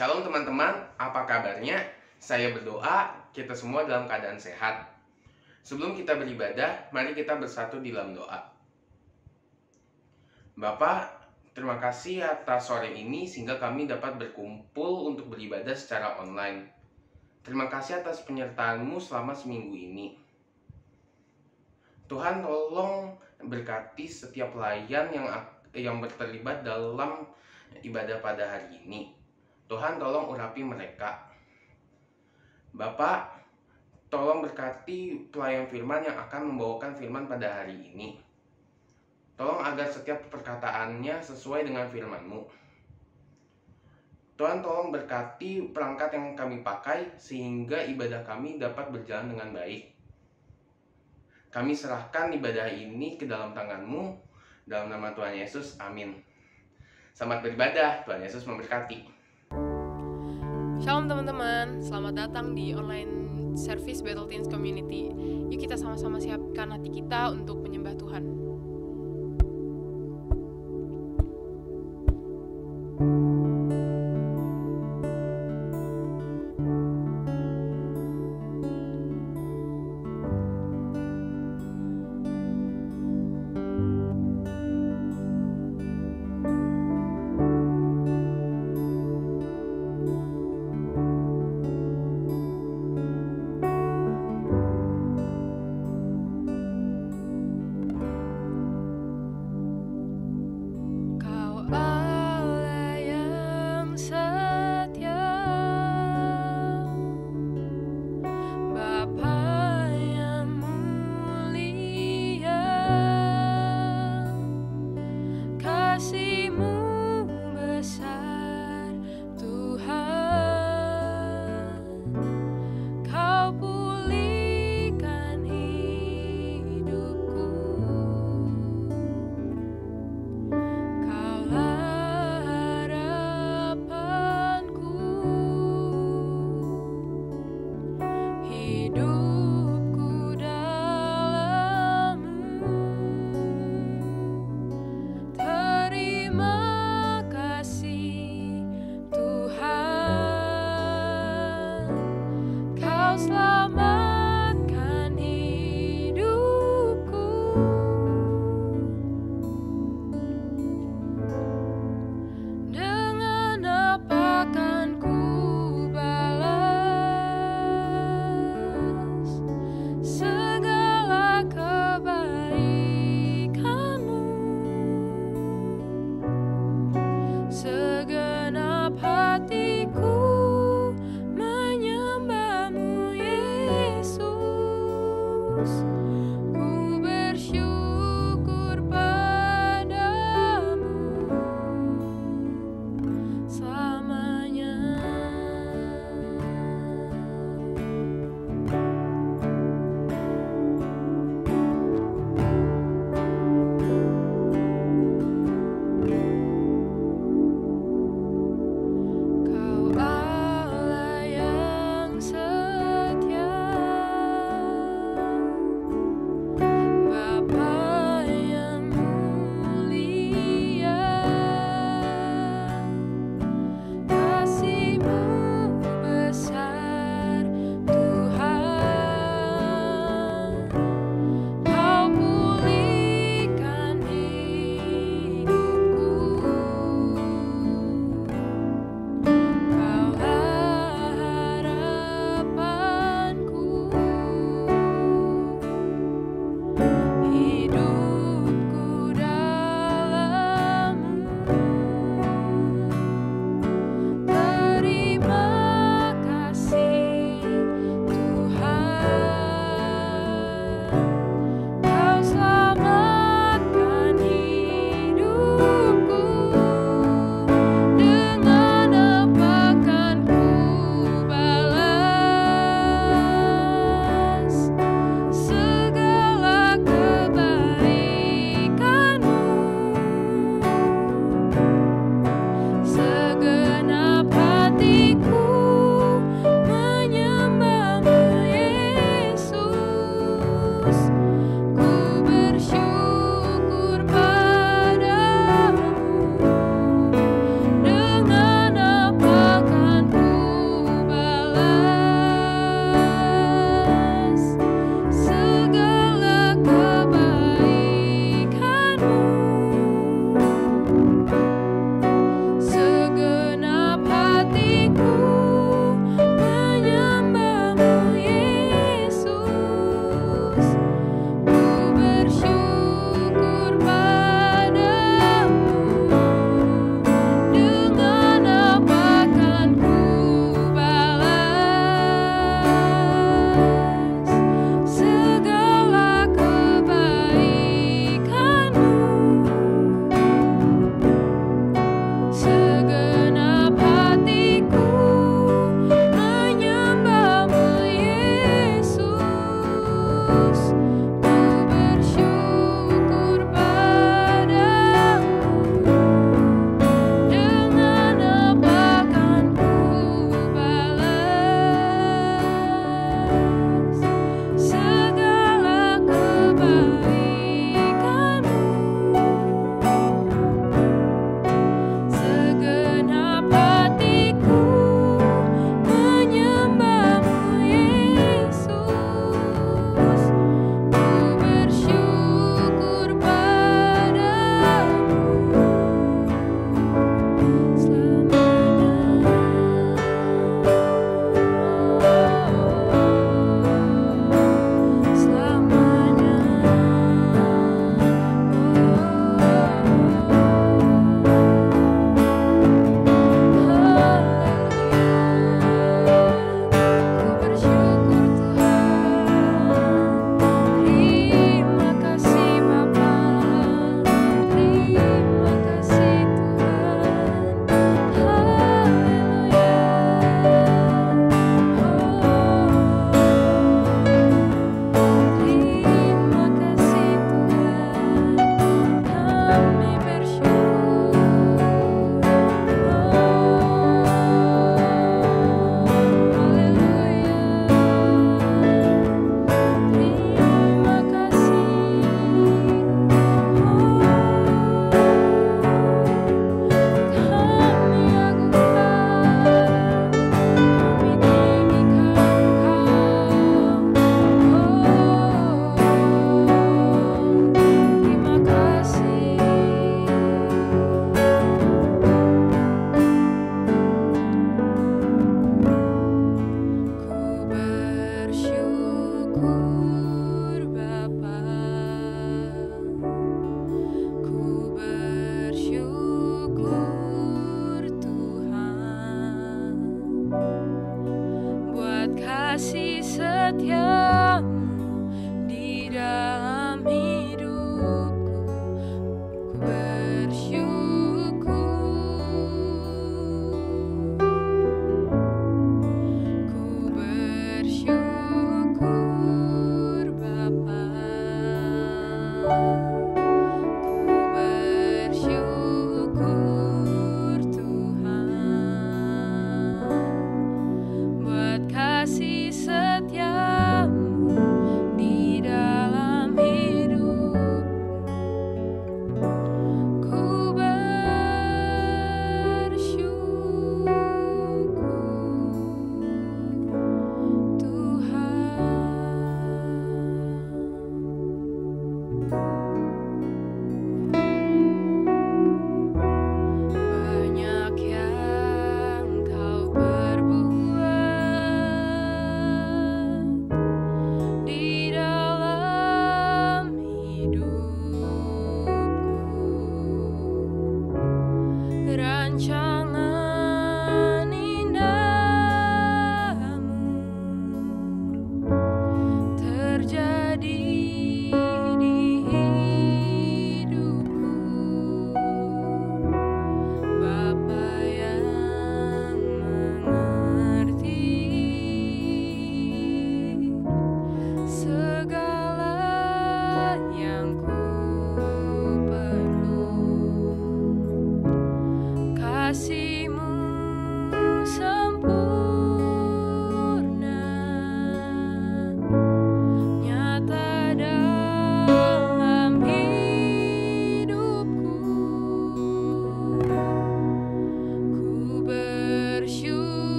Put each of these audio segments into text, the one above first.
Shalom teman-teman, apa kabarnya? Saya berdoa kita semua dalam keadaan sehat. Sebelum kita beribadah, mari kita bersatu di dalam doa. Bapak, terima kasih atas sore ini sehingga kami dapat berkumpul untuk beribadah secara online. Terima kasih atas penyertaan-Mu selama seminggu ini. Tuhan, tolong berkati setiap pelayan yang terlibat dalam ibadah pada hari ini. Tuhan, tolong urapi mereka. Bapak, tolong berkati pelayan firman yang akan membawakan firman pada hari ini. Tolong agar setiap perkataannya sesuai dengan firman-Mu. Tuhan, tolong berkati perangkat yang kami pakai sehingga ibadah kami dapat berjalan dengan baik. Kami serahkan ibadah ini ke dalam tangan-Mu, dalam nama Tuhan Yesus, amin. Selamat beribadah, Tuhan Yesus memberkati. Shalom teman-teman, selamat datang di online service Battle Teens Community. Yuk kita sama-sama siapkan hati kita untuk menyembah Tuhan.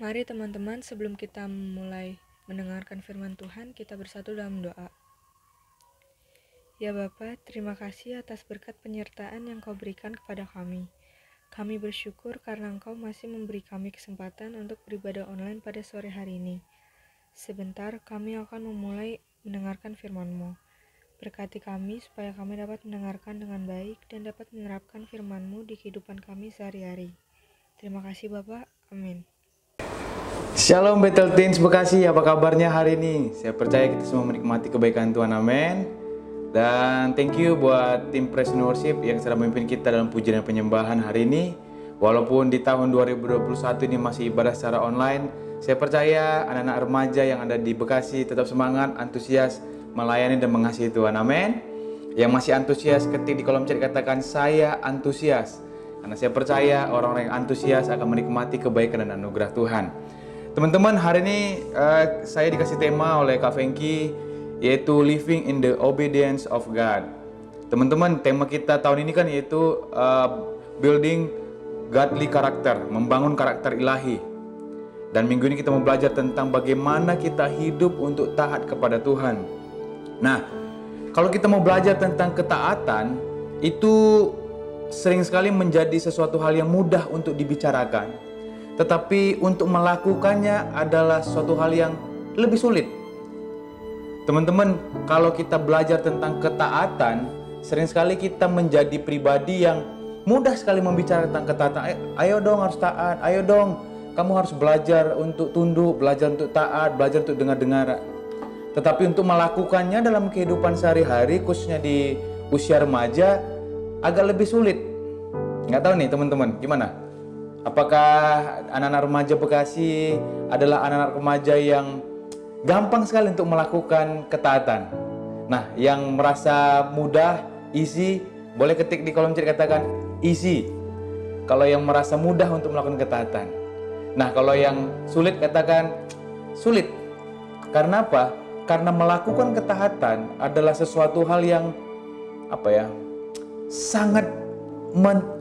Mari teman-teman, sebelum kita mulai mendengarkan firman Tuhan, kita bersatu dalam doa. Ya Bapa, terima kasih atas berkat penyertaan yang Kau berikan kepada kami. Kami bersyukur karena Engkau masih memberi kami kesempatan untuk beribadah online pada sore hari ini. Sebentar kami akan memulai mendengarkan firman-Mu. Berkati kami supaya kami dapat mendengarkan dengan baik dan dapat menerapkan firman-Mu di kehidupan kami sehari-hari. Terima kasih Bapak, amin. Shalom Battle Teens Bekasi, apa kabarnya hari ini? Saya percaya kita semua menikmati kebaikan Tuhan, amin. Dan thank you buat tim Praise and Worship yang sedang memimpin kita dalam pujian dan penyembahan hari ini. Walaupun di tahun 2021 ini masih ibadah secara online, saya percaya anak-anak remaja yang ada di Bekasi tetap semangat, antusias, melayani dan mengasihi Tuhan, amin. Yang masih antusias, ketik di kolom chat katakan saya antusias. Karena saya percaya orang-orang yang antusias akan menikmati kebaikan dan anugerah Tuhan. Teman-teman, hari ini saya dikasih tema oleh Kak Fengki, yaitu Living in the Obedience of God. Teman-teman, tema kita tahun ini kan yaitu Building Godly Character, membangun karakter ilahi. Dan minggu ini kita mau belajar tentang bagaimana kita hidup untuk taat kepada Tuhan. Nah, kalau kita mau belajar tentang ketaatan, itu sering sekali menjadi sesuatu hal yang mudah untuk dibicarakan. Tetapi untuk melakukannya adalah suatu hal yang lebih sulit. Teman-teman, kalau kita belajar tentang ketaatan, sering sekali kita menjadi pribadi yang mudah sekali membicarakan tentang ketaatan. Ayo dong harus taat, ayo dong kamu harus belajar untuk tunduk, belajar untuk taat, belajar untuk dengar-dengar. Tetapi untuk melakukannya dalam kehidupan sehari-hari, khususnya di usia remaja, agak lebih sulit. Nggak tahu nih teman-teman, gimana? Apakah anak-anak remaja Bekasi adalah anak-anak remaja yang gampang sekali untuk melakukan ketaatan? Nah, yang merasa mudah, easy, boleh ketik di kolom chat katakan easy. Kalau yang merasa mudah untuk melakukan ketaatan. Nah, kalau yang sulit katakan sulit. Karena apa? Karena melakukan ketaatan adalah sesuatu hal yang sangat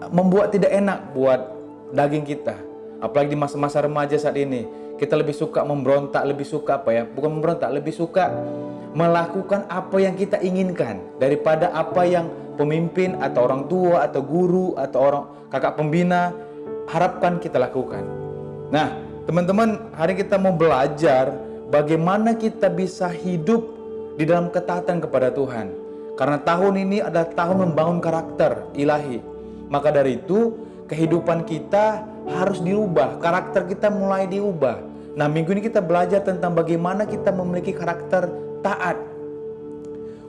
membuat tidak enak buat daging kita. Apalagi di masa-masa remaja saat ini, kita lebih suka memberontak, lebih suka bukan memberontak, lebih suka melakukan apa yang kita inginkan daripada apa yang pemimpin atau orang tua atau guru atau orang kakak pembina harapkan kita lakukan. Nah, teman-teman, hari kita mau belajar bagaimana kita bisa hidup di dalam ketaatan kepada Tuhan. Karena tahun ini adalah tahun membangun karakter ilahi. Maka dari itu, kehidupan kita harus dirubah, karakter kita mulai diubah. Nah, minggu ini kita belajar tentang bagaimana kita memiliki karakter taat,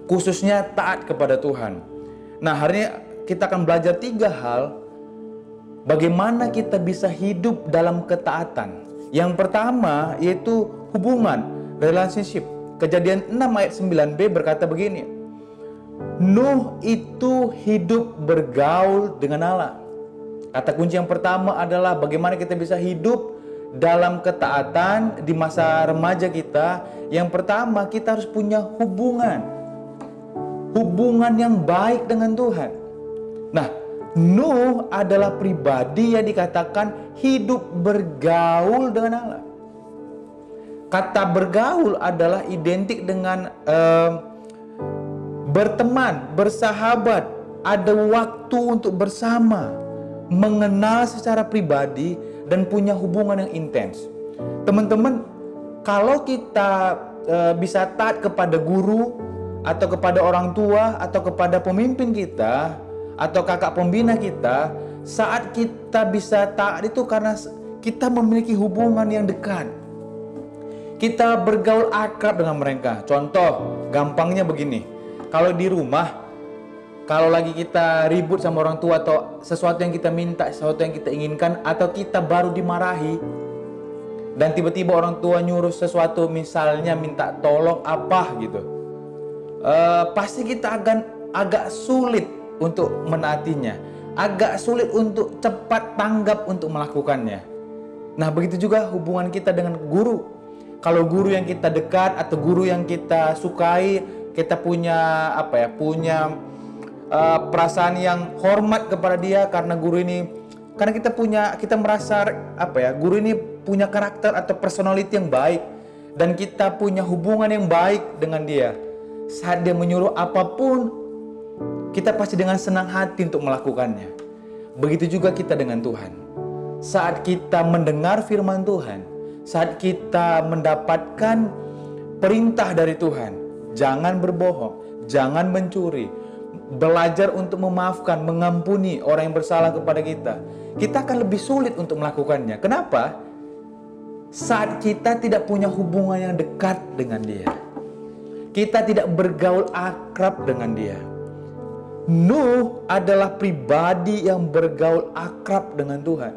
khususnya taat kepada Tuhan. Nah, hari ini kita akan belajar 3 hal bagaimana kita bisa hidup dalam ketaatan. Yang pertama yaitu hubungan, relationship. Kejadian 6 ayat 9b berkata begini, Nuh itu hidup bergaul dengan Allah. Kata kunci yang pertama adalah bagaimana kita bisa hidup dalam ketaatan di masa remaja kita. Yang pertama, kita harus punya hubungan yang baik dengan Tuhan. Nah, Nuh adalah pribadi yang dikatakan hidup bergaul dengan Allah. Kata bergaul adalah identik dengan berteman, bersahabat, ada waktu untuk bersama, mengenal secara pribadi, dan punya hubungan yang intens. Teman-teman, kalau kita bisa taat kepada guru, atau kepada orang tua, atau kepada pemimpin kita, atau kakak pembina kita, saat kita bisa taat itu karena kita memiliki hubungan yang dekat. Kita bergaul akrab dengan mereka. Contoh, gampangnya begini. Kalau di rumah, kalau lagi kita ribut sama orang tua atau sesuatu yang kita minta, sesuatu yang kita inginkan, atau kita baru dimarahi, dan tiba-tiba orang tua nyuruh sesuatu, misalnya minta tolong apa gitu, pasti kita akan agak sulit untuk menaatinya, agak sulit untuk cepat tanggap untuk melakukannya. Nah, begitu juga hubungan kita dengan guru. Kalau guru yang kita dekat atau guru yang kita sukai, kita punya perasaan yang hormat kepada dia karena guru ini, karena kita merasa guru ini punya karakter atau personality yang baik, dan kita punya hubungan yang baik dengan dia. Saat dia menyuruh apapun, kita pasti dengan senang hati untuk melakukannya. Begitu juga kita dengan Tuhan. Saat kita mendengar firman Tuhan, saat kita mendapatkan perintah dari Tuhan, jangan berbohong, jangan mencuri, belajar untuk memaafkan, mengampuni orang yang bersalah kepada kita, kita akan lebih sulit untuk melakukannya. Kenapa? Saat kita tidak punya hubungan yang dekat dengan dia, kita tidak bergaul akrab dengan dia. Nuh adalah pribadi yang bergaul akrab dengan Tuhan.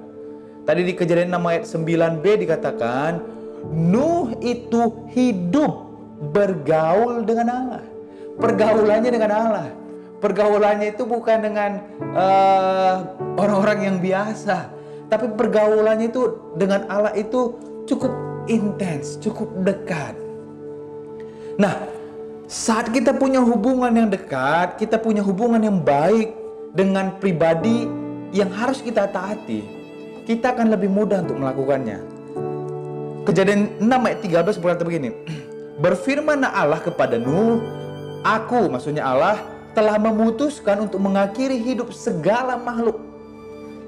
Tadi di Kejadian 6 ayat 9b dikatakan, Nuh itu hidup bergaul dengan Allah. Pergaulannya dengan Allah. pergaulannya itu bukan dengan orang-orang yang biasa, tapi pergaulannya itu dengan Allah itu cukup intens, cukup dekat. Nah, saat kita punya hubungan yang dekat, kita punya hubungan yang baik dengan pribadi yang harus kita taati, kita akan lebih mudah untuk melakukannya. Kejadian 6 ayat 13 berkata begini, berfirmanlah Allah kepada Nuh, aku, maksudnya Allah, telah memutuskan untuk mengakhiri hidup segala makhluk,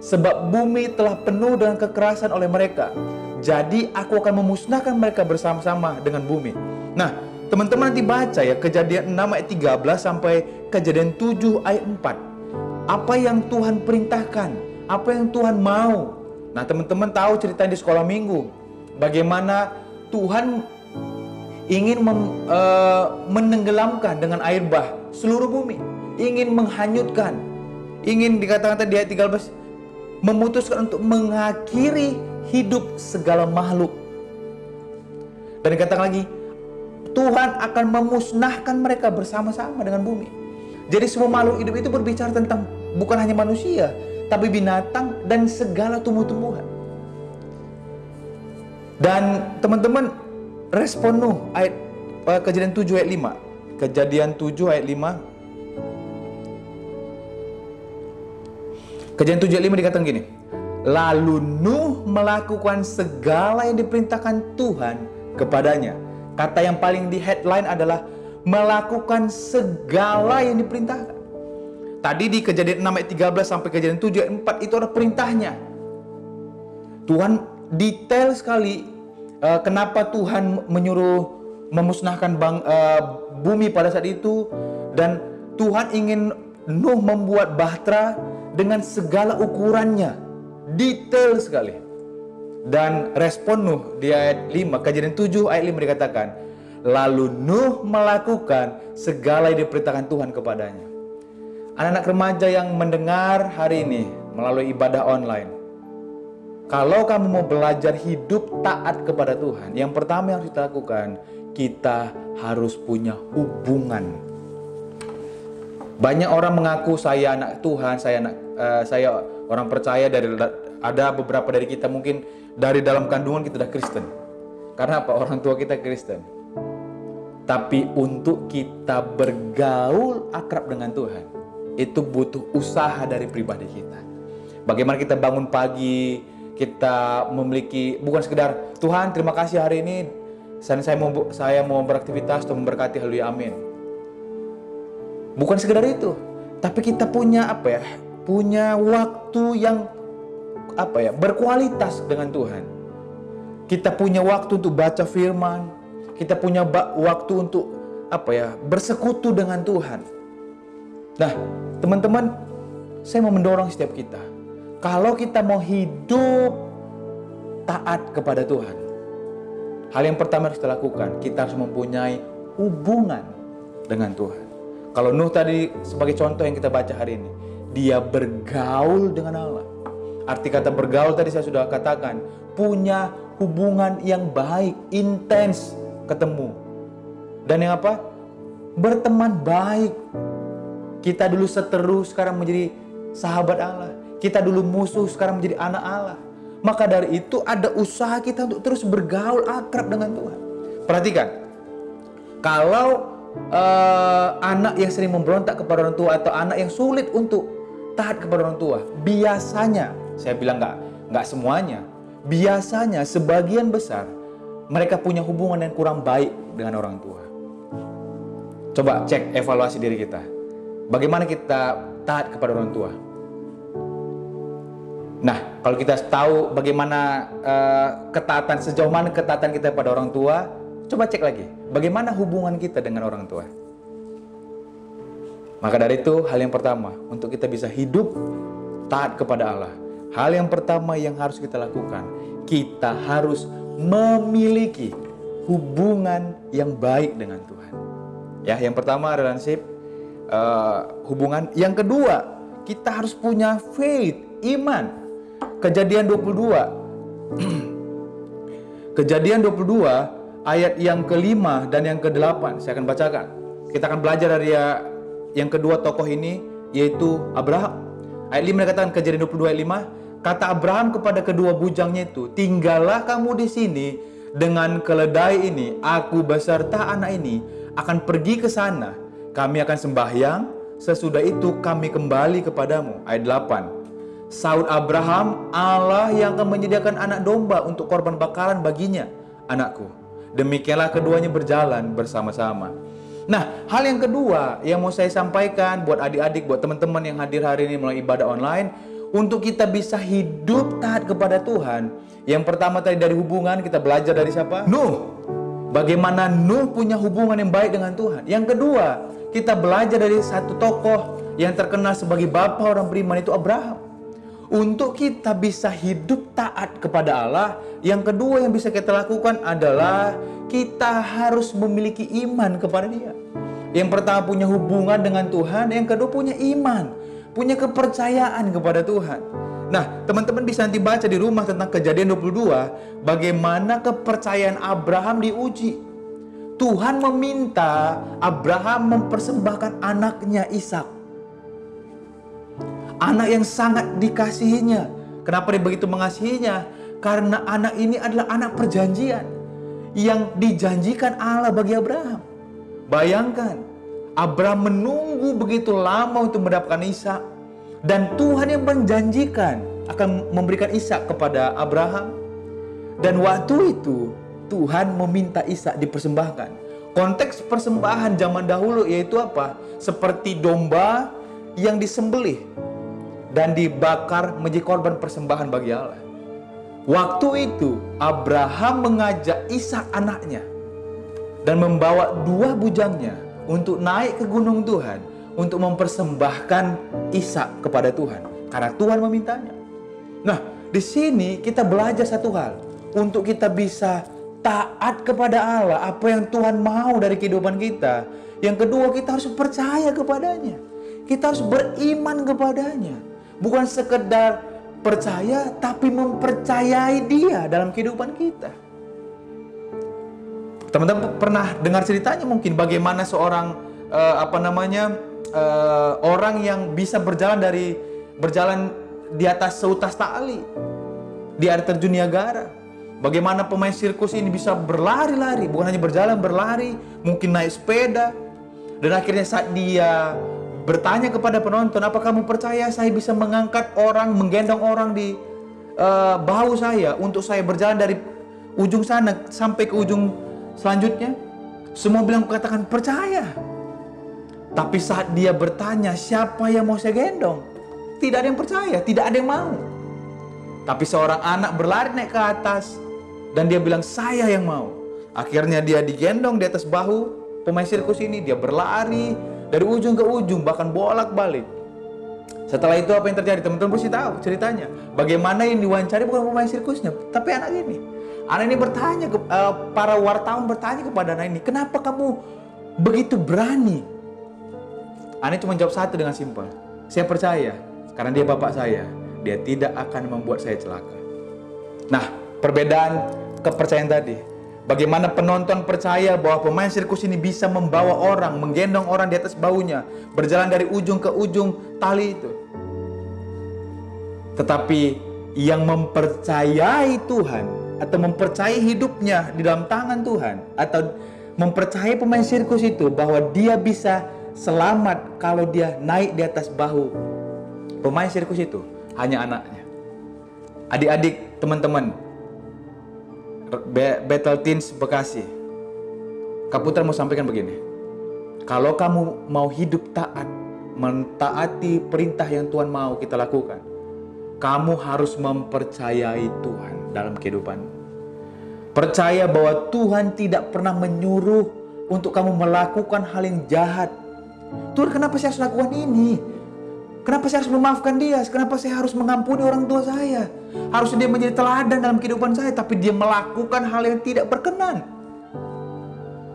sebab bumi telah penuh dengan kekerasan oleh mereka. Jadi aku akan memusnahkan mereka bersama-sama dengan bumi. Nah, teman-teman nanti baca ya, Kejadian 6 ayat 13 sampai Kejadian 7 ayat 4. Apa yang Tuhan perintahkan, apa yang Tuhan mau. Nah, teman-teman tahu cerita di sekolah minggu, bagaimana Tuhan ingin menenggelamkan dengan air bah seluruh bumi, ingin menghanyutkan, ingin dikatakan tadi di ayat 13, memutuskan untuk mengakhiri hidup segala makhluk. Dan dikatakan lagi, Tuhan akan memusnahkan mereka bersama-sama dengan bumi. Jadi semua makhluk hidup itu berbicara tentang bukan hanya manusia, tapi binatang dan segala tumbuh-tumbuhan. Dan teman-teman, respon Nuh ayat Kejadian 7 ayat 5. Kejadian 7 ayat 5. Kejadian 7 ayat 5 dikatakan gini. Lalu Nuh melakukan segala yang diperintahkan Tuhan kepadanya. Kata yang paling di headline adalah melakukan segala yang diperintahkan. Tadi di Kejadian 6 ayat 13 sampai Kejadian 7 ayat 4 itu ada perintahnya. Tuhan detail sekali kenapa Tuhan menyuruh memusnahkan bumi pada saat itu, dan Tuhan ingin Nuh membuat bahtera dengan segala ukurannya, detail sekali. Dan respon Nuh di ayat 5, Kejadian 7 ayat 5 dikatakan, lalu Nuh melakukan segala yang diperintahkan Tuhan kepadanya. Anak-anak remaja yang mendengar hari ini melalui ibadah online, kalau kamu mau belajar hidup taat kepada Tuhan, yang pertama yang harus kita lakukan, kita harus punya hubungan. Banyak orang mengaku saya anak Tuhan, saya orang percaya, ada beberapa dari kita mungkin dari dalam kandungan kita sudah Kristen. Karena apa? Orang tua kita Kristen. Tapi untuk kita bergaul akrab dengan Tuhan, itu butuh usaha dari pribadi kita. Bagaimana kita bangun pagi, kita memiliki, bukan sekedar Tuhan terima kasih hari ini saya mau beraktivitas untuk memberkati, haleluya amin. Bukan sekedar itu, tapi kita punya punya waktu yang berkualitas dengan Tuhan. Kita punya waktu untuk baca firman, kita punya waktu untuk bersekutu dengan Tuhan. Nah, teman-teman, saya mau mendorong setiap kita, kalau kita mau hidup taat kepada Tuhan, hal yang pertama harus kita lakukan, kita harus mempunyai hubungan dengan Tuhan. Kalau Nuh tadi sebagai contoh yang kita baca hari ini, dia bergaul dengan Allah. Arti kata bergaul tadi saya sudah katakan, punya hubungan yang baik, intens, ketemu. Dan yang berteman baik. Kita dulu seteru, sekarang menjadi sahabat Allah. Kita dulu musuh, sekarang menjadi anak Allah. Maka dari itu ada usaha kita untuk terus bergaul akrab dengan Tuhan. Perhatikan, kalau anak yang sering memberontak kepada orang tua, atau anak yang sulit untuk taat kepada orang tua, biasanya, saya bilang nggak semuanya, biasanya sebagian besar mereka punya hubungan yang kurang baik dengan orang tua. Coba cek evaluasi diri kita. Bagaimana kita taat kepada orang tua? Nah, kalau kita tahu bagaimana ketaatan, sejauh mana ketaatan kita pada orang tua, coba cek lagi, bagaimana hubungan kita dengan orang tua. Maka dari itu, hal yang pertama, untuk kita bisa hidup taat kepada Allah, hal yang pertama yang harus kita lakukan, kita harus memiliki hubungan yang baik dengan Tuhan. Ya, yang pertama relationship, hubungan. Yang kedua, kita harus punya faith, iman. Kejadian 22 Kejadian 22 ayat yang ke-5 dan yang ke-8 saya akan bacakan. Kita akan belajar dari yang kedua tokoh ini, yaitu Abraham. Ayat 5 dikatakan, Kejadian 22 ayat 5, kata Abraham kepada kedua bujangnya itu, tinggallah kamu di sini dengan keledai ini, aku beserta anak ini akan pergi ke sana, kami akan sembahyang, sesudah itu kami kembali kepadamu. Ayat 8, sahut Abraham, Allah yang akan menyediakan anak domba untuk korban bakaran baginya, anakku. Demikianlah keduanya berjalan bersama-sama. Nah, hal yang kedua yang mau saya sampaikan buat adik-adik, buat teman-teman yang hadir hari ini melalui ibadah online, untuk kita bisa hidup taat kepada Tuhan. Yang pertama tadi dari hubungan, kita belajar dari siapa? Nuh. Bagaimana Nuh punya hubungan yang baik dengan Tuhan. Yang kedua, kita belajar dari satu tokoh yang terkenal sebagai bapa orang beriman, itu Abraham. Untuk kita bisa hidup taat kepada Allah, yang kedua yang bisa kita lakukan adalah kita harus memiliki iman kepada Dia. Yang pertama punya hubungan dengan Tuhan, yang kedua punya iman, punya kepercayaan kepada Tuhan. Nah, teman-teman bisa nanti baca di rumah tentang Kejadian 22, bagaimana kepercayaan Abraham diuji. Tuhan meminta Abraham mempersembahkan anaknya Ishak, anak yang sangat dikasihinya. Kenapa dia begitu mengasihinya? Karena anak ini adalah anak perjanjian yang dijanjikan Allah bagi Abraham. Bayangkan, Abraham menunggu begitu lama untuk mendapatkan Ishak, dan Tuhan yang menjanjikan akan memberikan Ishak kepada Abraham. Dan waktu itu Tuhan meminta Ishak dipersembahkan. Konteks persembahan zaman dahulu yaitu apa? Seperti domba yang disembelih dan dibakar menjadi korban persembahan bagi Allah. Waktu itu Abraham mengajak Ishak anaknya dan membawa dua bujangnya untuk naik ke gunung Tuhan untuk mempersembahkan Ishak kepada Tuhan karena Tuhan memintanya. Nah, di sini kita belajar satu hal, untuk kita bisa taat kepada Allah, apa yang Tuhan mau dari kehidupan kita. Yang kedua, kita harus percaya kepadanya. Kita harus beriman kepadanya. Bukan sekedar percaya, tapi mempercayai Dia dalam kehidupan kita. Teman-teman pernah dengar ceritanya mungkin bagaimana seorang orang yang bisa berjalan di atas seutas tali di air terjun Niagara. Bagaimana pemain sirkus ini bisa berlari-lari, bukan hanya berjalan, berlari, mungkin naik sepeda. Dan akhirnya saat dia bertanya kepada penonton, apa kamu percaya saya bisa mengangkat orang, menggendong orang di bahu saya untuk saya berjalan dari ujung sana sampai ke ujung selanjutnya? Semua bilang, katakan percaya. Tapi saat dia bertanya siapa yang mau saya gendong, tidak ada yang percaya, tidak ada yang mau. Tapi seorang anak berlari naik ke atas dan dia bilang, saya yang mau. Akhirnya dia digendong di atas bahu pemain sirkus ini. Dia berlari dari ujung ke ujung, bahkan bolak-balik. Setelah itu apa yang terjadi? Teman-teman pasti tahu ceritanya. Bagaimana yang diwawancari bukan pemain sirkusnya, tapi anak ini. Anak ini bertanya, para wartawan bertanya kepada anak ini, kenapa kamu begitu berani? Anak cuma jawab satu dengan simpel, saya percaya karena dia bapak saya, dia tidak akan membuat saya celaka. Nah, perbedaan kepercayaan tadi. Bagaimana penonton percaya bahwa pemain sirkus ini bisa membawa orang, menggendong orang di atas bahunya, berjalan dari ujung ke ujung tali itu. Tetapi yang mempercayai Tuhan atau mempercayai hidupnya di dalam tangan Tuhan, atau mempercayai pemain sirkus itu bahwa dia bisa selamat kalau dia naik di atas bahu pemain sirkus itu, hanya anaknya. Adik-adik, teman-teman Battle Teens Bekasi, Kak Putra mau sampaikan begini. Kalau kamu mau hidup taat, mentaati perintah yang Tuhan mau kita lakukan, kamu harus mempercayai Tuhan dalam kehidupanmu. Percaya bahwa Tuhan tidak pernah menyuruh untuk kamu melakukan hal yang jahat. Tuhan, kenapa saya harus lakukan ini? Kenapa saya harus memaafkan dia? Kenapa saya harus mengampuni orang tua saya? Harusnya dia menjadi teladan dalam kehidupan saya, tapi dia melakukan hal yang tidak berkenan.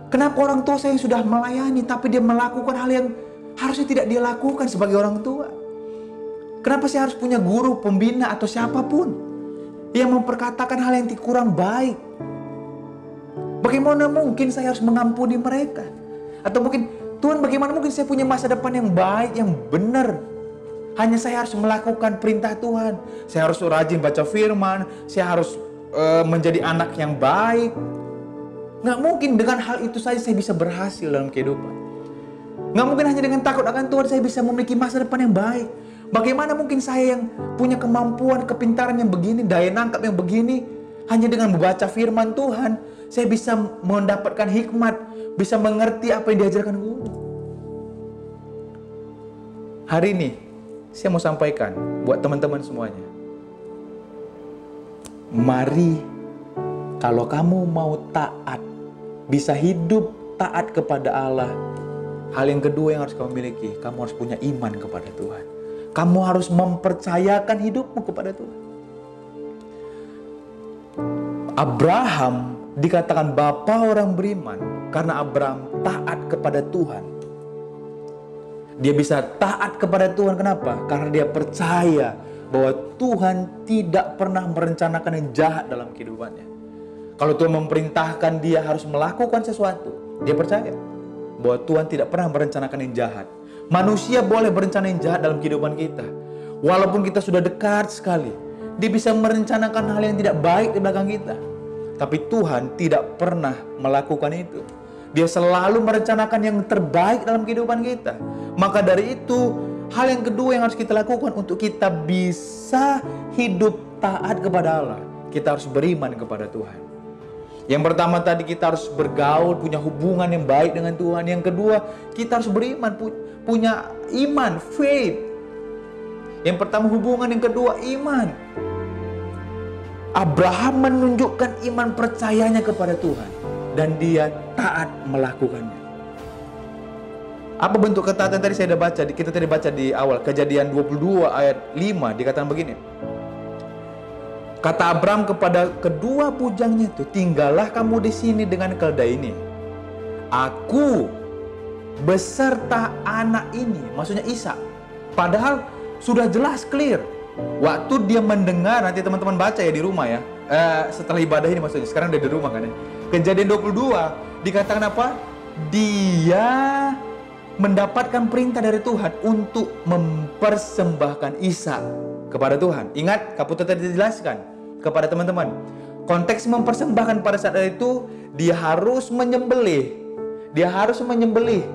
Kenapa orang tua saya yang sudah melayani, tapi dia melakukan hal yang harusnya tidak dia lakukan sebagai orang tua? Kenapa saya harus punya guru, pembina, atau siapapun yang memperkatakan hal yang kurang baik? Bagaimana mungkin saya harus mengampuni mereka? Atau mungkin Tuhan, bagaimana mungkin saya punya masa depan yang baik, yang benar? Hanya saya harus melakukan perintah Tuhan. Saya harus rajin baca firman. Saya harus menjadi anak yang baik. Nggak mungkin dengan hal itu saja saya bisa berhasil dalam kehidupan. Nggak mungkin hanya dengan takut akan Tuhan saya bisa memiliki masa depan yang baik. Bagaimana mungkin saya yang punya kemampuan, kepintaran yang begini, daya nangkap yang begini, hanya dengan membaca firman Tuhan, saya bisa mendapatkan hikmat, bisa mengerti apa yang diajarkan guru. Hari ini, saya mau sampaikan buat teman-teman semuanya. Mari, kalau kamu mau taat, bisa hidup taat kepada Allah, hal yang kedua yang harus kamu miliki, kamu harus punya iman kepada Tuhan. Kamu harus mempercayakan hidupmu kepada Tuhan. Abraham dikatakan bapa orang beriman karena Abraham taat kepada Tuhan. Dia bisa taat kepada Tuhan, kenapa? Karena dia percaya bahwa Tuhan tidak pernah merencanakan yang jahat dalam kehidupannya. Kalau Tuhan memerintahkan dia harus melakukan sesuatu, dia percaya bahwa Tuhan tidak pernah merencanakan yang jahat. Manusia boleh berencana yang jahat dalam kehidupan kita. Walaupun kita sudah dekat sekali, dia bisa merencanakan hal yang tidak baik di belakang kita. Tapi Tuhan tidak pernah melakukan itu. Dia selalu merencanakan yang terbaik dalam kehidupan kita. Maka dari itu, hal yang kedua yang harus kita lakukan untuk kita bisa hidup taat kepada Allah, kita harus beriman kepada Tuhan. Yang pertama tadi, kita harus bergaul, punya hubungan yang baik dengan Tuhan. Yang kedua, kita harus beriman, punya iman, faith. Yang pertama hubungan, yang kedua iman. Abraham menunjukkan iman percayanya kepada Tuhan dan dia taat melakukannya. Apa bentuk ketaatan tadi saya sudah baca? Kita tadi baca di awal, Kejadian 22 ayat 5 dikatakan begini. Kata Abraham kepada kedua bujangnya itu, tinggallah kamu di sini dengan keledai ini. Aku beserta anak ini, maksudnya Ishak. Padahal sudah jelas clear. Waktu dia mendengar, nanti teman-teman baca ya di rumah ya. Setelah ibadah ini maksudnya, sekarang udah di rumah kan ya. Kejadian 22 dikatakan apa? Dia mendapatkan perintah dari Tuhan untuk mempersembahkan Ishak kepada Tuhan. Ingat, Kaputra tadi dijelaskan kepada teman-teman. Konteks mempersembahkan pada saat itu, dia harus menyembelih. Dia harus menyembelih.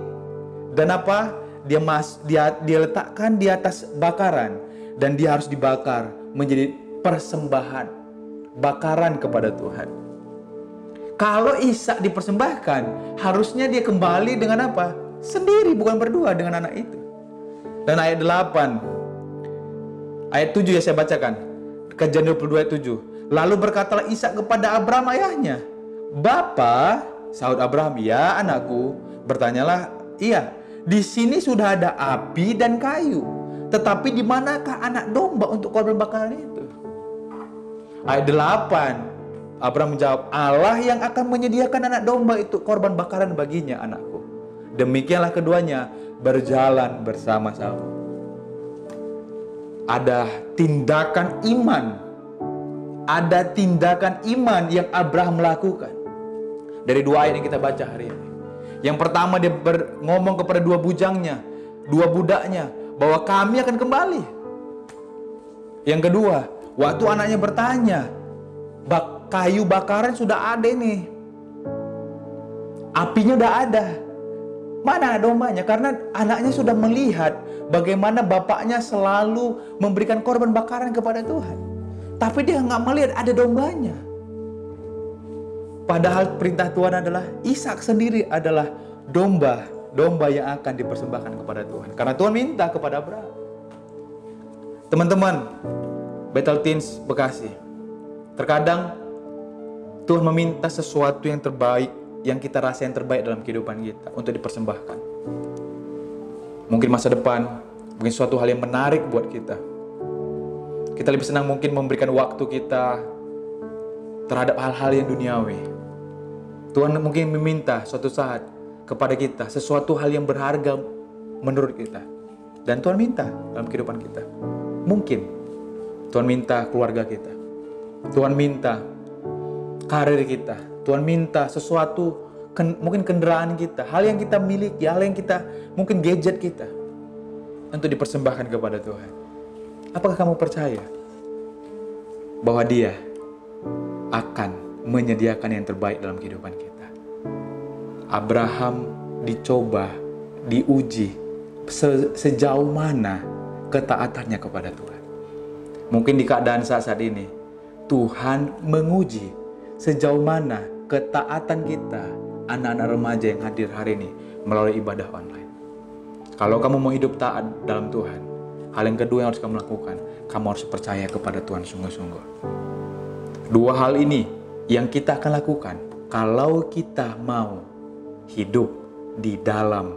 Dan apa? Dia letakkan di atas bakaran. Dan dia harus dibakar menjadi persembahan. Bakaran kepada Tuhan. Kalau Ishak dipersembahkan, harusnya dia kembali dengan apa? Sendiri, bukan berdua dengan anak itu. Dan ayat 8, ayat 7 ya saya bacakan. Kejadian 22 ayat 7. Lalu berkatalah Ishak kepada Abraham ayahnya, Bapa, sahut Abraham, ya anakku. Bertanyalah, iya, di sini sudah ada api dan kayu, tetapi di manakah anak domba untuk korban bakaran itu? Ayat 8, Abraham menjawab, Allah yang akan menyediakan anak domba itu korban bakaran baginya, anakku. Demikianlah keduanya berjalan bersama-sama. Ada tindakan iman. Ada tindakan iman yang Abraham lakukan. Dari dua ayat yang kita baca hari ini. Yang pertama, dia ngomong kepada dua bujangnya, dua budaknya, bahwa kami akan kembali. Yang kedua, waktu anaknya bertanya, kayu bakaran sudah ada nih, apinya udah ada, mana anak dombanya? Karena anaknya sudah melihat bagaimana bapaknya selalu memberikan korban bakaran kepada Tuhan. Tapi dia nggak melihat ada dombanya. Padahal perintah Tuhan adalah Ishak sendiri adalah domba yang akan dipersembahkan kepada Tuhan. Karena Tuhan minta kepada Abraham. Teman-teman, Bethel Teens Bekasi, terkadang Tuhan meminta sesuatu yang terbaik, yang kita rasa yang terbaik dalam kehidupan kita untuk dipersembahkan. Mungkin masa depan, mungkin suatu hal yang menarik buat kita. Kita lebih senang mungkin memberikan waktu kita terhadap hal-hal yang duniawi. Tuhan mungkin meminta suatu saat kepada kita sesuatu hal yang berharga menurut kita. Dan Tuhan minta dalam kehidupan kita. Mungkin Tuhan minta keluarga kita. Tuhan minta karir kita. Tuhan minta sesuatu mungkin kendaraan kita, hal yang kita miliki, hal yang kita, mungkin gadget kita, untuk dipersembahkan kepada Tuhan. Apakah kamu percaya bahwa Dia akan menyediakan yang terbaik dalam kehidupan kita? Abraham dicoba, diuji sejauh mana ketaatannya kepada Tuhan. Mungkin di keadaan saat ini, Tuhan menguji sejauh mana ketaatan kita, anak-anak remaja yang hadir hari ini melalui ibadah online. Kalau kamu mau hidup taat dalam Tuhan, hal yang kedua yang harus kamu lakukan, kamu harus percaya kepada Tuhan sungguh-sungguh. Dua hal ini yang kita akan lakukan kalau kita mau hidup di dalam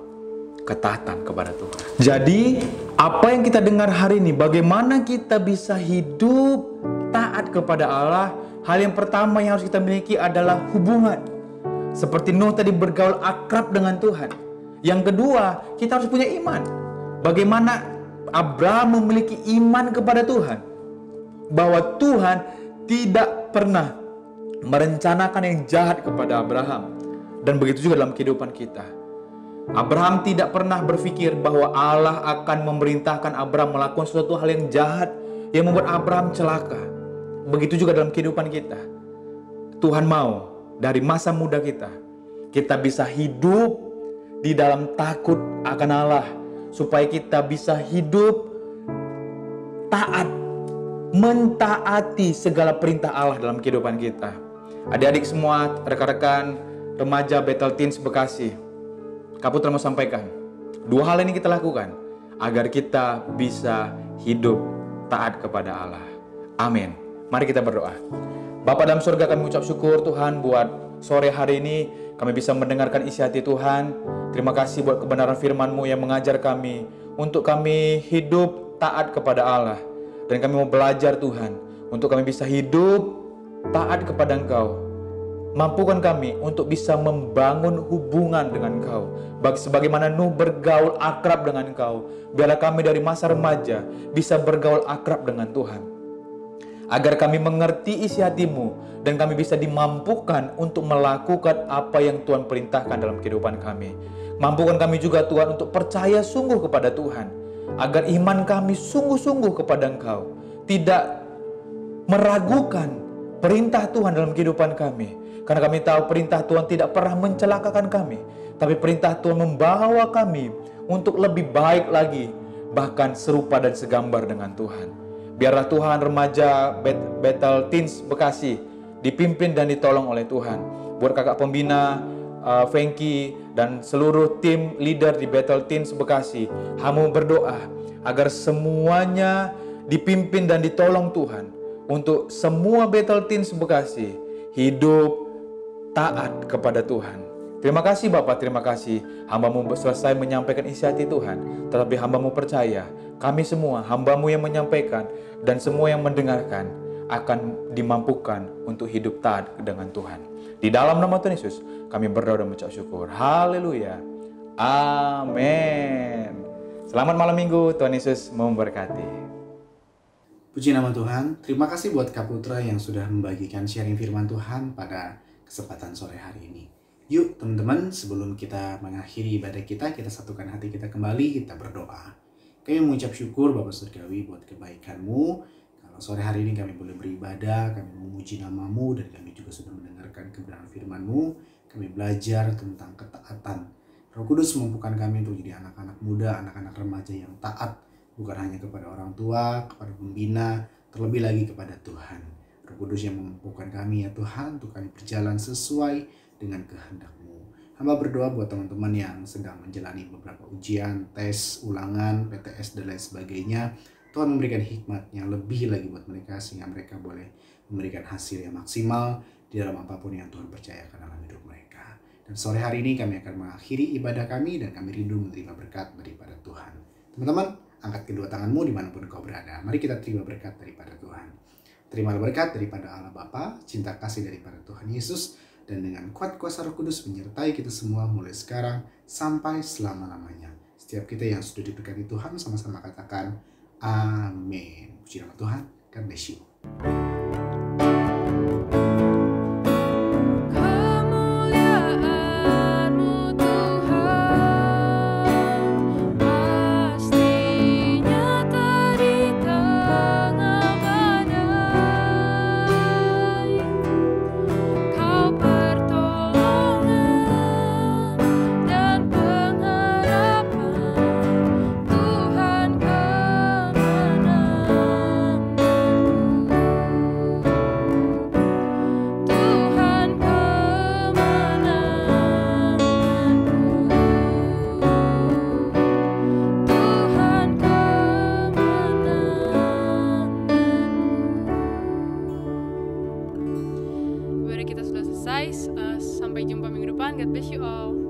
ketaatan kepada Tuhan. Jadi, apa yang kita dengar hari ini, bagaimana kita bisa hidup taat kepada Allah? Hal yang pertama yang harus kita miliki adalah hubungan. Seperti Nuh tadi, bergaul akrab dengan Tuhan. Yang kedua, kita harus punya iman. Bagaimana Abraham memiliki iman kepada Tuhan, bahwa Tuhan tidak pernah merencanakan yang jahat kepada Abraham. Dan begitu juga dalam kehidupan kita. Abraham tidak pernah berpikir bahwa Allah akan memerintahkan Abraham melakukan sesuatu hal yang jahat yang membuat Abraham celaka. Begitu juga dalam kehidupan kita. Tuhan mau dari masa muda kita bisa hidup di dalam takut akan Allah, supaya kita bisa hidup taat, mentaati segala perintah Allah dalam kehidupan kita. Adik-adik semua, rekan-rekan remaja Bethel Teens Bekasi, Kak Putra mau sampaikan, dua hal ini kita lakukan agar kita bisa hidup taat kepada Allah. Amin. Mari kita berdoa. Bapa dalam surga, kami ucap syukur Tuhan buat sore hari ini kami bisa mendengarkan isi hati Tuhan. Terima kasih buat kebenaran firman-Mu yang mengajar kami untuk kami hidup taat kepada Allah. Dan kami mau belajar Tuhan untuk kami bisa hidup taat kepada Engkau. Mampukan kami untuk bisa membangun hubungan dengan Engkau. Sebagaimana Nuh bergaul akrab dengan Engkau, biarlah kami dari masa remaja bisa bergaul akrab dengan Tuhan. Agar kami mengerti isi hati-Mu dan kami bisa dimampukan untuk melakukan apa yang Tuhan perintahkan dalam kehidupan kami. Mampukan kami juga Tuhan untuk percaya sungguh kepada Tuhan, agar iman kami sungguh-sungguh kepada Engkau, tidak meragukan perintah Tuhan dalam kehidupan kami. Karena kami tahu perintah Tuhan tidak pernah mencelakakan kami, tapi perintah Tuhan membawa kami untuk lebih baik lagi, bahkan serupa dan segambar dengan Tuhan. Biarlah Tuhan remaja Bethel Teens Bekasi dipimpin dan ditolong oleh Tuhan. Buat kakak pembina Frankie dan seluruh tim leader di Bethel Teens Bekasi, hamba berdoa agar semuanya dipimpin dan ditolong Tuhan, untuk semua Bethel Teens Bekasi hidup taat kepada Tuhan. Terima kasih Bapak, terima kasih. Hamba-Mu selesai menyampaikan isi hati Tuhan, tetapi hamba-Mu percaya, kami semua hamba-Mu yang menyampaikan dan semua yang mendengarkan akan dimampukan untuk hidup taat dengan Tuhan. Di dalam nama Tuhan Yesus, kami berdoa dan mengucap syukur. Haleluya. Amin. Selamat malam minggu, Tuhan Yesus memberkati. Puji nama Tuhan. Terima kasih buat Kak Putra yang sudah membagikan sharing firman Tuhan pada kesempatan sore hari ini. Yuk teman-teman, sebelum kita mengakhiri ibadah kita satukan hati kita kembali, kita berdoa. Kami mengucap syukur Bapa Surgawi buat kebaikan-Mu. Kalau sore hari ini kami boleh beribadah, kami memuji nama-Mu, dan kami juga sudah mendengarkan kebenaran firman-Mu. Kami belajar tentang ketaatan. Roh Kudus memampukan kami untuk jadi anak-anak muda, anak-anak remaja yang taat, bukan hanya kepada orang tua, kepada pembina, terlebih lagi kepada Tuhan. Roh Kudus yang memampukan kami ya Tuhan, untuk kami berjalan sesuai dengan kehendak-Mu. Hamba berdoa buat teman-teman yang sedang menjalani beberapa ujian, tes, ulangan, PTS, dan lain sebagainya. Tuhan memberikan hikmat yang lebih lagi buat mereka, sehingga mereka boleh memberikan hasil yang maksimal di dalam apapun yang Tuhan percayakan dalam hidup mereka. Dan sore hari ini kami akan mengakhiri ibadah kami, dan kami rindu menerima berkat daripada Tuhan. Teman-teman, angkat kedua tanganmu dimanapun kau berada. Mari kita terima berkat daripada Tuhan. Terimalah berkat daripada Allah Bapa, cinta kasih daripada Tuhan Yesus, dan dengan kuat kuasa Roh Kudus menyertai kita semua mulai sekarang sampai selama-lamanya. Setiap kita yang sudah diberkati Tuhan, sama-sama katakan amin. Puji nama Tuhan. God bless you. God bless you all.